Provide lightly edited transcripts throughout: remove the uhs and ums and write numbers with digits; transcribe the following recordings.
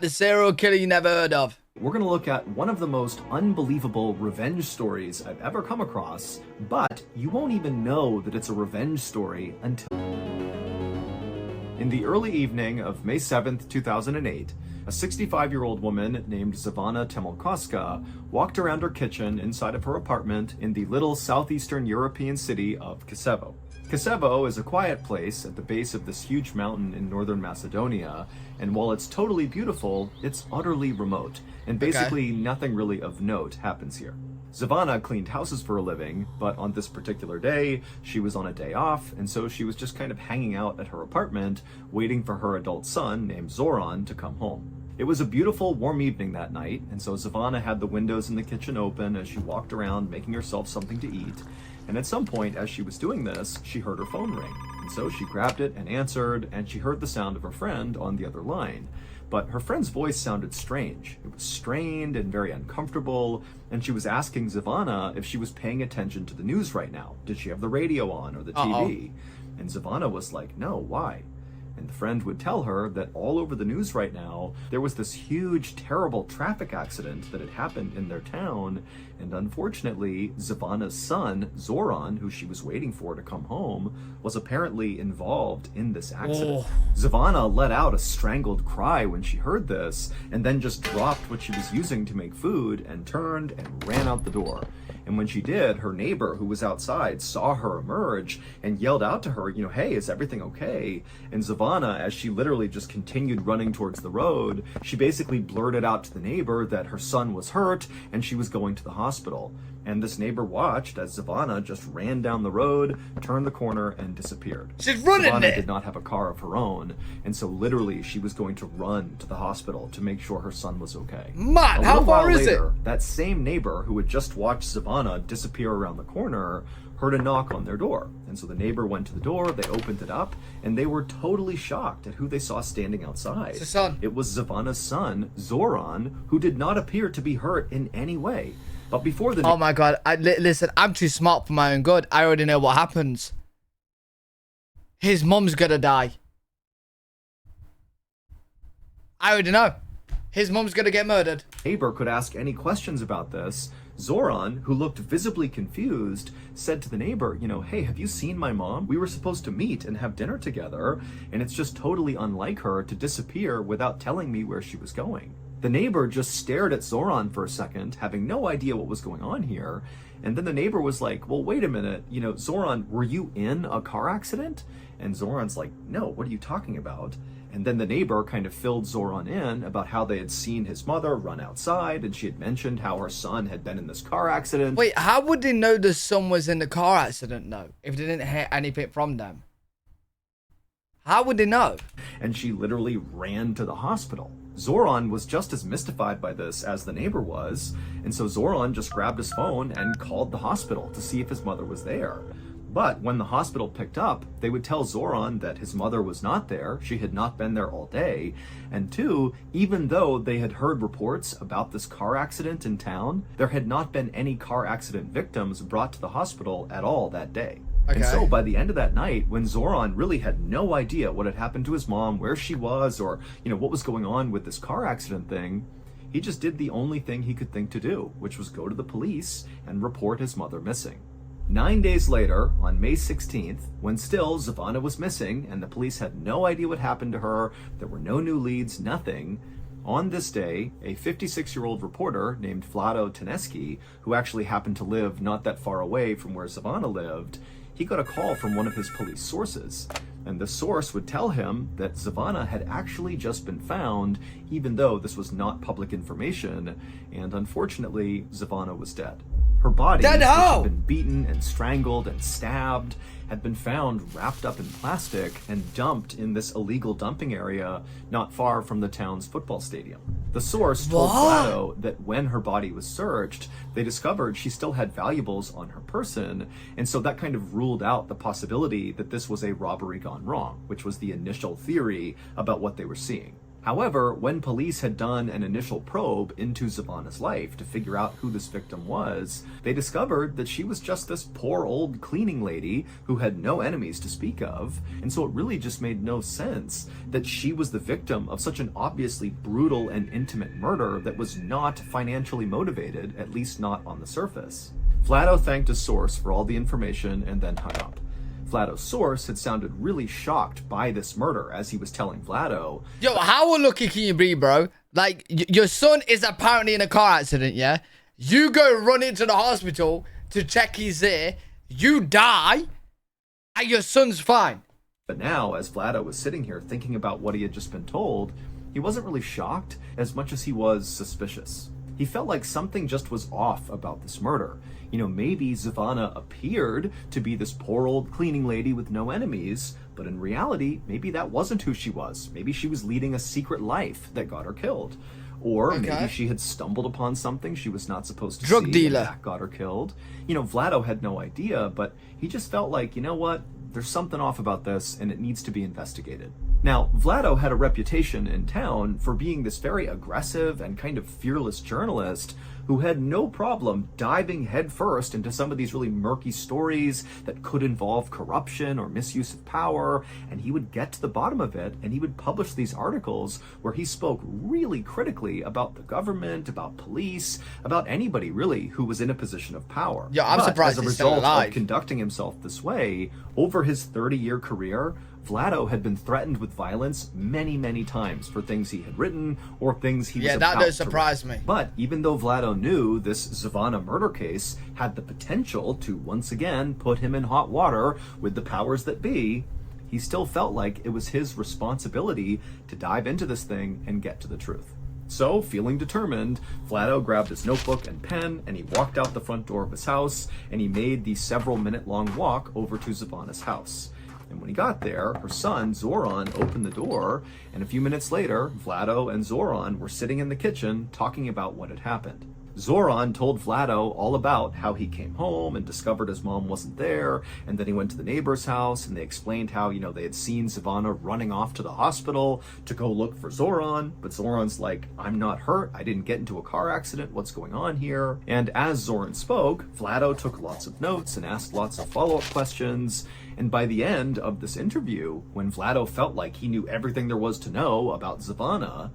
The serial killer you never heard of. We're going to look at one of the most unbelievable revenge stories I've ever come across, but you won't even know that it's a revenge story until... In the early evening of May 7th, 2008, a 65-year-old woman named Zivana Temolkoska walked around her kitchen inside of her apartment in the little southeastern European city of Kisevo. Kisevo is a quiet place at the base of this huge mountain in northern Macedonia, and while it's totally beautiful, it's utterly remote, and basically nothing really of note happens here. Zivana cleaned houses for a living, but on this particular day, she was on a day off, and so she was just kind of hanging out at her apartment, waiting for her adult son, named Zoran, to come home. It was a beautiful, warm evening that night, and so Zivana had the windows in the kitchen open as she walked around making herself something to eat. And at some point, as she was doing this, she heard her phone ring. And so she grabbed it and answered, and she heard the sound of her friend on the other line. But her friend's voice sounded strange. It was strained and very uncomfortable, and she was asking Zivana if she was paying attention to the news right now. Did she have the radio on or the TV? And Zivana was like, no, why? And the friend would tell her that all over the news right now, there was this huge, terrible traffic accident that had happened in their town. And unfortunately, Zivana's son, Zoran, who she was waiting for to come home, was apparently involved in this accident. Zivana let out a strangled cry when she heard this, and then just dropped what she was using to make food and turned and ran out the door. And when she did, her neighbor who was outside saw her emerge and yelled out to her, hey, is everything okay? And Zivana, as she literally just continued running towards the road, she basically blurted out to the neighbor that her son was hurt and she was going to the hospital. And this neighbor watched as Zivana just ran down the road, turned the corner, and disappeared. She's running Zivana there. did not have a car of her own, and so literally she was going to run to the hospital to make sure her son was okay. Man, A how little far while is it? later, that same neighbor who had just watched Zivana disappear around the corner heard a knock on their door. And so the neighbor went to the door, they opened it up, and they were totally shocked at who they saw standing outside. It's the son. It was Zivana's son, Zoran, who did not appear to be hurt in any way. But before the... Oh my god, listen, I'm too smart for my own good. I already know what happens. His mum's gonna die. I already know. His mum's gonna get murdered. neighbor could ask any questions about this, Zoran, who looked visibly confused, said to the neighbor, hey, have you seen my mom? We were supposed to meet and have dinner together, and it's just totally unlike her to disappear without telling me where she was going. The neighbor just stared at Zoran for a second, having no idea what was going on here, and then the neighbor was like, well, wait a minute, Zoran, were you in a car accident? And Zoran's like, no, what are you talking about? And then the neighbor kind of filled Zoran in about how they had seen his mother run outside, and she had mentioned how her son had been in this car accident. Wait, how would they know the son was in the car accident, though, if they didn't hear anything from them? How would they know? And she literally ran to the hospital. Zoran was just as mystified by this as the neighbor was, and so Zoran just grabbed his phone and called the hospital to see if his mother was there. But when the hospital picked up, they would tell Zoran that his mother was not there, she had not been there all day, and two, even though they had heard reports about this car accident in town, there had not been any car accident victims brought to the hospital at all that day. Okay. And so by the end of that night, when Zoran really had no idea what had happened to his mom, where she was, or what was going on with this car accident thing, he just did the only thing he could think to do, which was go to the police and report his mother missing. 9 days later, on May 16th, when still Zivana was missing and the police had no idea what happened to her, there were no new leads, nothing, on this day, a 56-year-old reporter named Vlado Teneski, who actually happened to live not that far away from where Zivana lived, he got a call from one of his police sources. And the source would tell him that Zivana had actually just been found, even though this was not public information, and unfortunately, Zivana was dead. Her body, which had been beaten and strangled and stabbed, had been found wrapped up in plastic and dumped in this illegal dumping area not far from the town's football stadium. The source told Vlado that when her body was searched, they discovered she still had valuables on her person, and so that kind of ruled out the possibility that this was a robbery gone wrong, which was the initial theory about what they were seeing. However, when police had done an initial probe into Zavana's life to figure out who this victim was, they discovered that she was just this poor old cleaning lady who had no enemies to speak of, and so it really just made no sense that she was the victim of such an obviously brutal and intimate murder that was not financially motivated, at least not on the surface. Vlado thanked his source for all the information and then hung up. Vlado's source had sounded really shocked by this murder as he was telling Vlado, Yo, how unlucky can you be, bro? Like, your son is apparently in a car accident, yeah? You go run into the hospital to check he's there. You die, and your son's fine. But now, as Vlado was sitting here thinking about what he had just been told, he wasn't really shocked as much as he was suspicious. He felt like something just was off about this murder. You know, maybe Zavana appeared to be this poor old cleaning lady with no enemies, but in reality, maybe that wasn't who she was. Maybe she was leading a secret life that got her killed. Or maybe she had stumbled upon something she was not supposed to see. Drug dealer. And that got her killed. You know, Vlado had no idea, but he just felt like, you know what? There's something off about this, and it needs to be investigated. Now, Vlado had a reputation in town for being this very aggressive and kind of fearless journalist who had no problem diving headfirst into some of these really murky stories that could involve corruption or misuse of power, and he would get to the bottom of it, and he would publish these articles where he spoke really critically about the government, about police, about anybody really who was in a position of power. Yeah, I'm surprised as a he's still result alive. of conducting himself this way, over his 30-year career, Vlado had been threatened with violence many, many times for things he had written or things he was about to write. Yeah, that does surprise me. But even though Vlado knew this Zavana murder case had the potential to once again put him in hot water with the powers that be, he still felt like it was his responsibility to dive into this thing and get to the truth. So, feeling determined, Vlado grabbed his notebook and pen, and he walked out the front door of his house, and he made the several-minute-long walk over to Zavana's house. And when he got there, her son, Zoran, opened the door, and a few minutes later, Vlado and Zoran were sitting in the kitchen talking about what had happened. Zoran told Vlado all about how he came home and discovered his mom wasn't there, and then he went to the neighbor's house, and they explained how, you know, they had seen Zavana running off to the hospital to go look for Zoran, but Zoran's like, I'm not hurt, I didn't get into a car accident, what's going on here? And as Zoran spoke, Vlado took lots of notes and asked lots of follow-up questions, and by the end of this interview, when Vlado felt like he knew everything there was to know about Zavana,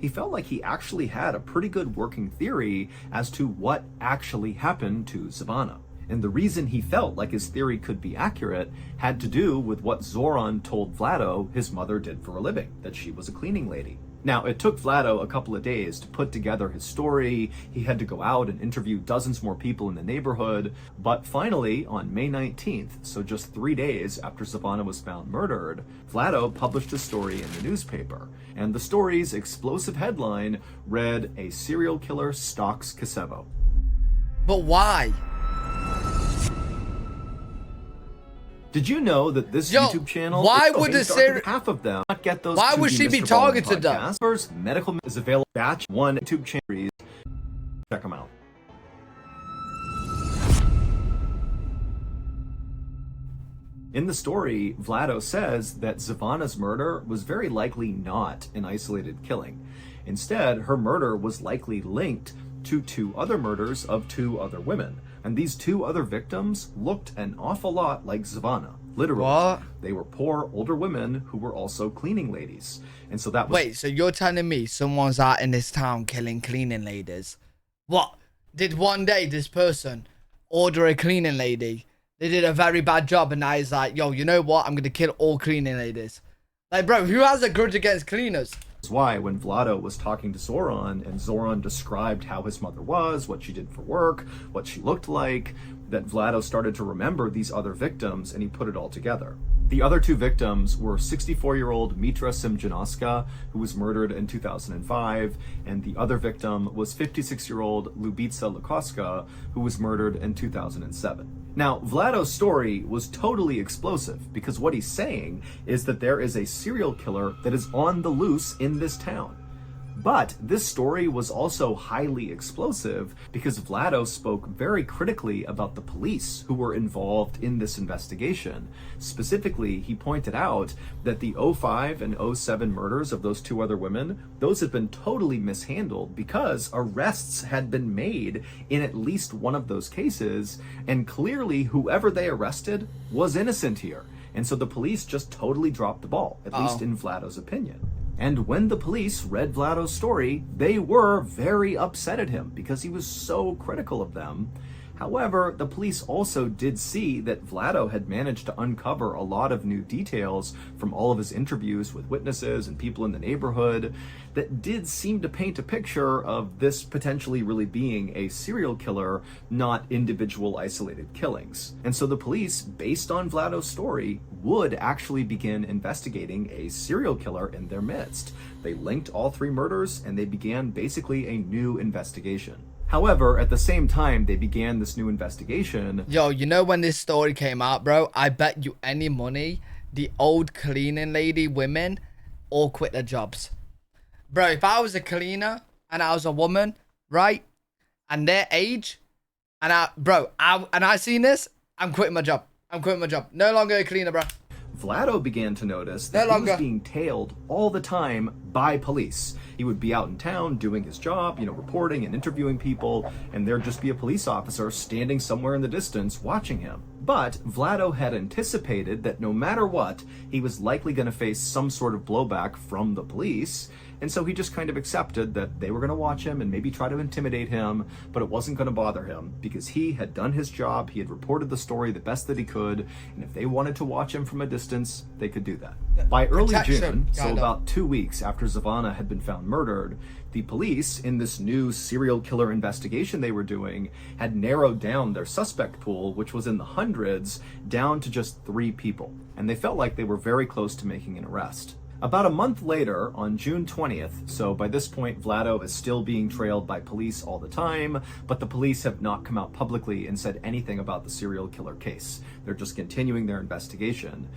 he felt like he actually had a pretty good working theory as to what actually happened to Zavana. And the reason he felt like his theory could be accurate had to do with what Zoran told Vlado his mother did for a living, that she was a cleaning lady. Now, it took Vlado a couple of days to put together his story. He had to go out and interview dozens more people in the neighborhood. But finally, on May 19th, so just 3 days after Zavana was found murdered, Vlado published a story in the newspaper. And the story's explosive headline read, "A Serial Killer Stalks Kosevo." But why? Did you know that this YouTube channel? Why would the half of them not get those? Why would she be targeted though? First, medical is available. Batch 1 YouTube channel. Check them out. In the story, Vlado says that Zavana's murder was very likely not an isolated killing. Instead, her murder was likely linked to 2 other murders of 2 other women. And these 2 other victims looked an awful lot like Zavana. Literally. What? They were poor, older women who were also cleaning ladies. And so that was... Wait, so you're telling me someone's out in this town killing cleaning ladies? What? Did one day this person order a cleaning lady? They did a very bad job and now he's like, yo, you know what? I'm going to kill all cleaning ladies. Like, bro, who has a grudge against cleaners? That's why when Vlado was talking to Zoran and Zoran described how his mother was, what she did for work, what she looked like, that Vlado started to remember these other victims and he put it all together. The other 2 victims were 64-year-old Mitra Simjanoska, who was murdered in 2005, and the other victim was 56-year-old Lubitsa Lukoska, who was murdered in 2007. Now, Vlado's story was totally explosive because what he's saying is that there is a serial killer that is on the loose in this town. But this story was also highly explosive because Vlado spoke very critically about the police who were involved in this investigation. Specifically, he pointed out that the '05 and '07 murders of those two other women, those had been totally mishandled because arrests had been made in at least one of those cases, and clearly whoever they arrested was innocent here. And so the police just totally dropped the ball, at least in Vlado's opinion. And when the police read Vlado's story, they were very upset at him because he was so critical of them. However, the police also did see that Vlado had managed to uncover a lot of new details from all of his interviews with witnesses and people in the neighborhood that did seem to paint a picture of this potentially really being a serial killer, not individual isolated killings. And so the police, based on Vlado's story, would actually begin investigating a serial killer in their midst. They linked all three murders and they began basically a new investigation. However, at the same time they began this new investigation... Yo, you know when this story came out, bro? I bet you any money the old cleaning lady women all quit their jobs. Bro, if I was a cleaner and I was a woman, right? And their age, and I seen this, I'm quitting my job. I'm quitting my job. No longer a cleaner, bro. Vlado began to notice that he was being tailed all the time by police. He would be out in town doing his job, reporting and interviewing people, and there'd just be a police officer standing somewhere in the distance watching him. But Vlado had anticipated that no matter what, he was likely going to face some sort of blowback from the police, and so he just kind of accepted that they were going to watch him and maybe try to intimidate him, but it wasn't going to bother him because he had done his job, he had reported the story the best that he could, and if they wanted to watch him from a distance, they could do that. By early June, so about 2 weeks after Zavana had been found murdered, the police, in this new serial killer investigation they were doing, had narrowed down their suspect pool, which was in the hundreds, down to just 3 people, and they felt like they were very close to making an arrest. About a month later, on June 20th, so by this point Vlado is still being trailed by police all the time, but the police have not come out publicly and said anything about the serial killer case. They're just continuing their investigation.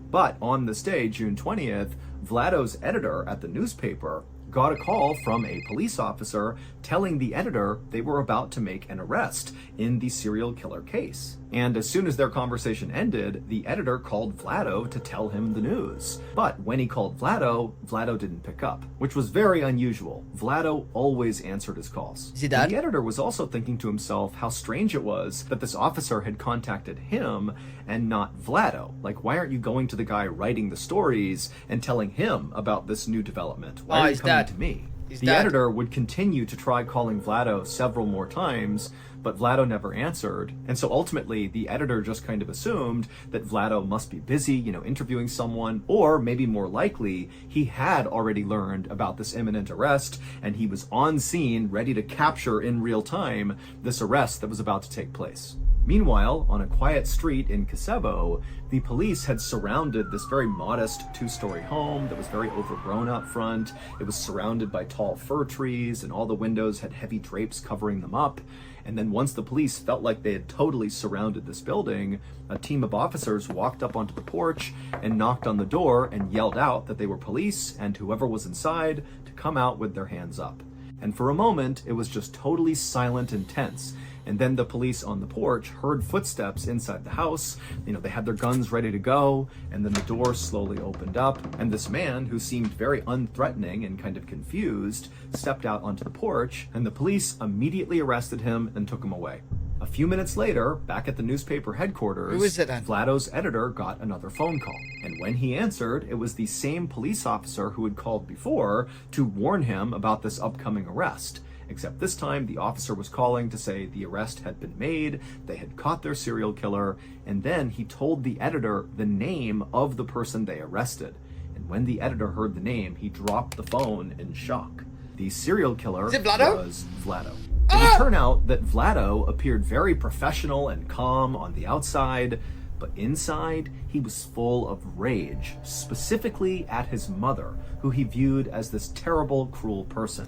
But on this day, June 20th, Vlado's editor at the newspaper got a call from a police officer telling the editor they were about to make an arrest in the serial killer case. And as soon as their conversation ended, the editor called Vlado to tell him the news. But when he called Vlado, Vlado didn't pick up, which was very unusual. Vlado always answered his calls. Is he dead? The editor was also thinking to himself how strange it was that this officer had contacted him and not Vlado. Like, why aren't you going to the guy writing the stories and telling him about this new development? Why are you coming to me? The editor would continue to try calling Vlado several more times, but Vlado never answered. And so ultimately, the editor just kind of assumed that Vlado must be busy, interviewing someone, or maybe more likely, he had already learned about this imminent arrest, and he was on scene, ready to capture in real time this arrest that was about to take place. Meanwhile, on a quiet street in Kosovo, the police had surrounded this very modest 2-story home that was very overgrown out front. It was surrounded by tall fir trees, and all the windows had heavy drapes covering them up. And then once the police felt like they had totally surrounded this building, a team of officers walked up onto the porch and knocked on the door and yelled out that they were police and whoever was inside to come out with their hands up. And for a moment, it was just totally silent and tense. And then the police on the porch heard footsteps inside the house. They had their guns ready to go, and then the door slowly opened up, and this man, who seemed very unthreatening and kind of confused, stepped out onto the porch, and the police immediately arrested him and took him away. A few minutes later, back at the newspaper headquarters, Who is it then? Vlado's editor got another phone call. And when he answered, it was the same police officer who had called before to warn him about this upcoming arrest. Except this time, the officer was calling to say the arrest had been made, they had caught their serial killer, and then he told the editor the name of the person they arrested. And when the editor heard the name, he dropped the phone in shock. The serial killer was Vlado. It would turn out that Vlado appeared very professional and calm on the outside, but inside, he was full of rage, specifically at his mother, who he viewed as this terrible, cruel person.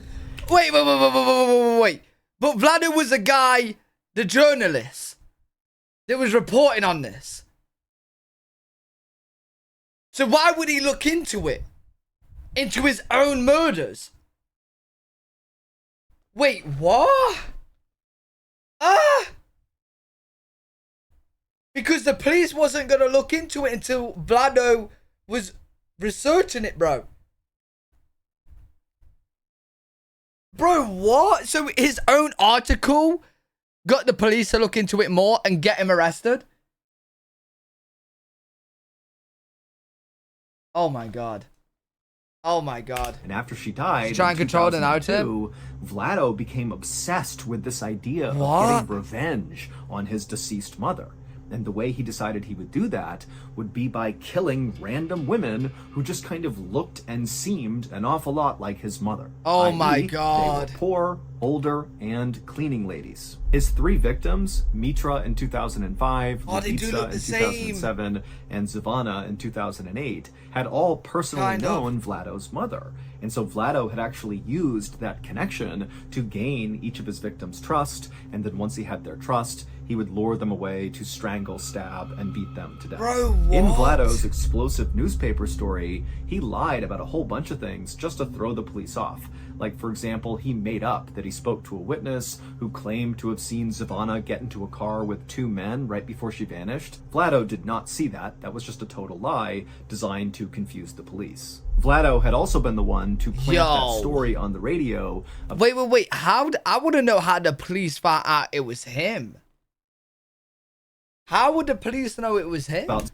Wait. But Vlado was the guy, the journalist, that was reporting on this. So why would he look into it? Into his own murders? Wait, what? Ah! Because the police wasn't gonna look into it until Vlado was researching it, bro. Bro, what? So his own article got the police to look into it more and get him arrested? Oh my god. Oh my god. And after she died, Try and control the narrative. Vlado became obsessed with this idea What? of getting revenge on his deceased mother. And the way he decided he would do that would be by killing random women who just kind of looked and seemed an awful lot like his mother. Oh i.e., my god. They were poor, older, and cleaning ladies. His 3 victims, Mitra in 2005, Oh, they do Levitsa look in the same. 2007, and Zavana in 2008, had all personally Kind of. known Vlado's mother. And so Vlado had actually used that connection to gain each of his victims' trust, and then once he had their trust, he would lure them away to strangle, stab, and beat them to death. Bro, In what? Vlado's explosive newspaper story, he lied about a whole bunch of things just to throw the police off. Like, for example, he made up that he spoke to a witness who claimed to have seen Zavana get into a car with 2 men right before she vanished. Vlado did not see that. That was just a total lie designed to confuse the police. Vlado had also been the one to plant that story on the radio. Wait. I want to know how the police found out it was him. How would the police know it was him? About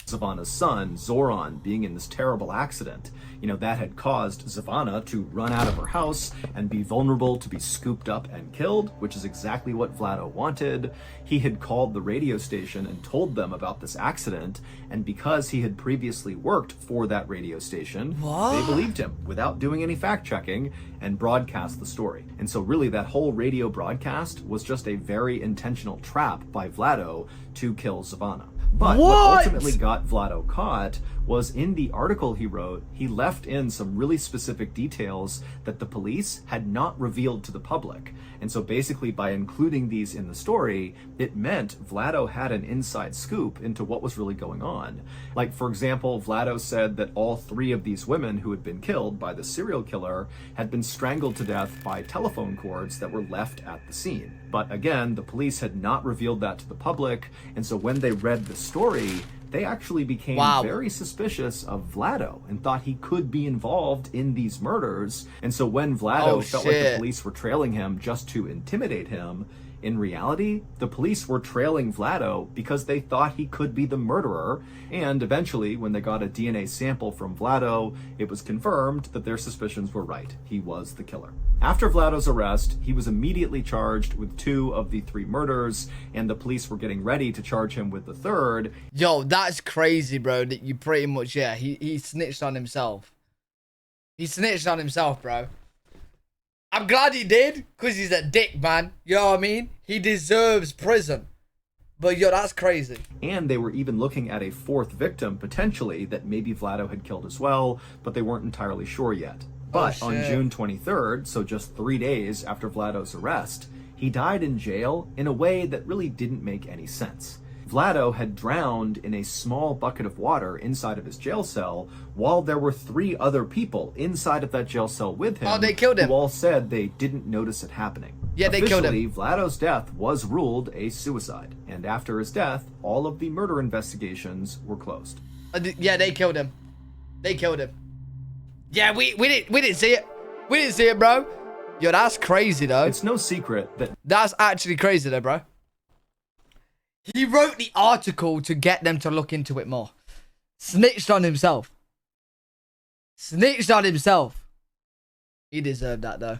Zavana's son, Zoran, being in this terrible accident. You know, that had caused Zavana to run out of her house and be vulnerable to be scooped up and killed, which is exactly what Vlado wanted. He had called the radio station and told them about this accident, and because he had previously worked for that radio station, they believed him without doing any fact-checking and broadcast the story. And so really that whole radio broadcast was just a very intentional trap by Vlado to kill Zavana. But what ultimately got Vlado caught was in the article he wrote, he left in some really specific details that the police had not revealed to the public. And so basically by including these in the story, it meant Vlado had an inside scoop into what was really going on. Like, for example, Vlado said that all 3 of these women who had been killed by the serial killer had been strangled to death by telephone cords that were left at the scene. But again, the police had not revealed that to the public, and so when they read the story, they actually became very suspicious of Vlado and thought he could be involved in these murders. And so when Vlado felt like the police were trailing him just to intimidate him, in reality, the police were trailing Vlado because they thought he could be the murderer, and eventually, when they got a DNA sample from Vlado, it was confirmed that their suspicions were right. He was the killer. After Vlado's arrest, he was immediately charged with 2 of the 3 murders, and the police were getting ready to charge him with the 3rd. Yo, that's crazy, bro. That you pretty much, he snitched on himself. He snitched on himself, bro. I'm glad he did, because he's a dick, man. You know what I mean? He deserves prison. But yo, that's crazy. And they were even looking at a 4th victim, potentially, that maybe Vlado had killed as well, but they weren't entirely sure yet. But on June 23rd, so just 3 days after Vlado's arrest, he died in jail in a way that really didn't make any sense. Vlado had drowned in a small bucket of water inside of his jail cell, while there were 3 other people inside of that jail cell with him. Oh, they killed him. Who all said they didn't notice it happening. Yeah, they killed him. Officially, Vlado's death was ruled a suicide, and after his death, all of the murder investigations were closed. Yeah, they killed him. They killed him. Yeah, we didn't see it. We didn't see it, bro. Yo, that's crazy, though. It's no secret that... That's actually crazy, though, bro. He wrote the article to get them to look into it more. Snitched on himself. Snitched on himself. He deserved that, though.